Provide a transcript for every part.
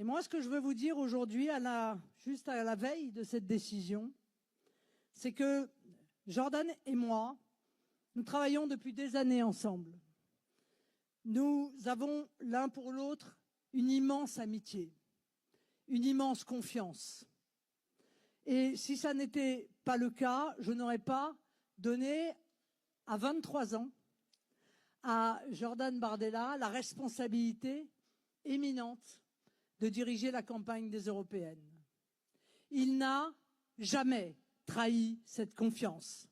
Et moi, ce que je veux vous dire aujourd'hui, juste à la veille de cette décision, c'est que Jordan et moi, nous travaillons depuis des années ensemble. Nous avons l'un pour l'autre une immense amitié, une immense confiance. Et si ça n'était pas le cas, je n'aurais pas donné à 23 ans à Jordan Bardella la responsabilité éminente de diriger la campagne des européennes. Il n'a jamais trahi cette confiance.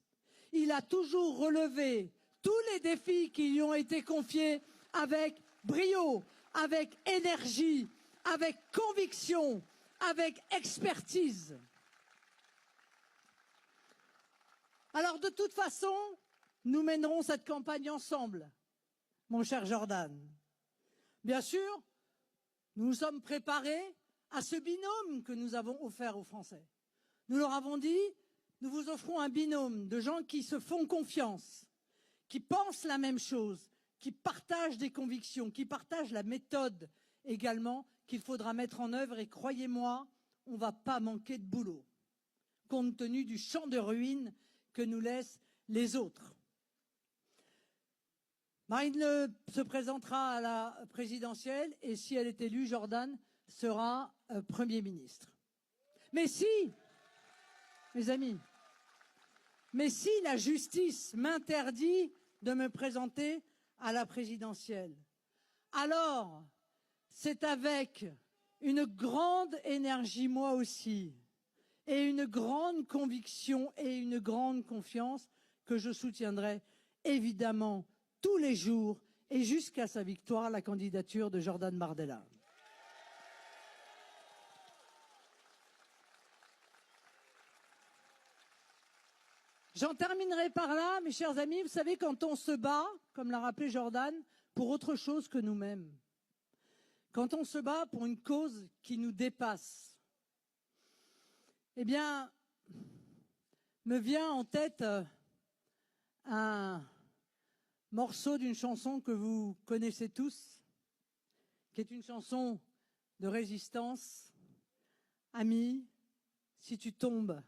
Il a toujours relevé tous les défis qui lui ont été confiés avec brio, avec énergie, avec conviction, avec expertise. Alors de toute façon, nous mènerons cette campagne ensemble, mon cher Jordan. Bien sûr, nous nous sommes préparés à ce binôme que nous avons offert aux Français. Nous leur avons dit, nous vous offrons un binôme de gens qui se font confiance, qui pensent la même chose, qui partagent des convictions, qui partagent la méthode également qu'il faudra mettre en œuvre. Et croyez-moi, on ne va pas manquer de boulot, compte tenu du champ de ruines que nous laissent les autres. Marine se présentera à la présidentielle et si elle est élue, Jordan sera Premier ministre. Mais si, mes amis, mais si la justice m'interdit de me présenter à la présidentielle, alors c'est avec une grande énergie, moi aussi, et une grande conviction et une grande confiance que je soutiendrai évidemment tous les jours et jusqu'à sa victoire la candidature de Jordan Bardella. J'en terminerai par là, mes chers amis. Vous savez, quand on se bat, comme l'a rappelé Jordan, pour autre chose que nous-mêmes, quand on se bat pour une cause qui nous dépasse, eh bien, me vient en tête un morceau d'une chanson que vous connaissez tous, qui est une chanson de résistance. Ami, si tu tombes,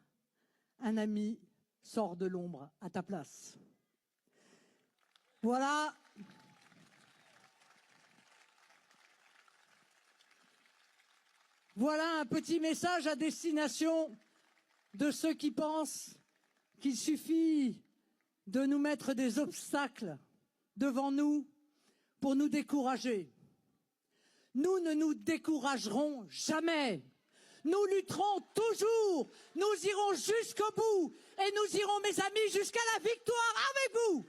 un ami sort de l'ombre à ta place. Voilà. Voilà un petit message à destination de ceux qui pensent qu'il suffit de nous mettre des obstacles devant nous pour nous décourager. Nous ne nous découragerons jamais. Nous lutterons toujours. Nous irons jusqu'au bout. Et nous irons, mes amis, jusqu'à la victoire avec vous.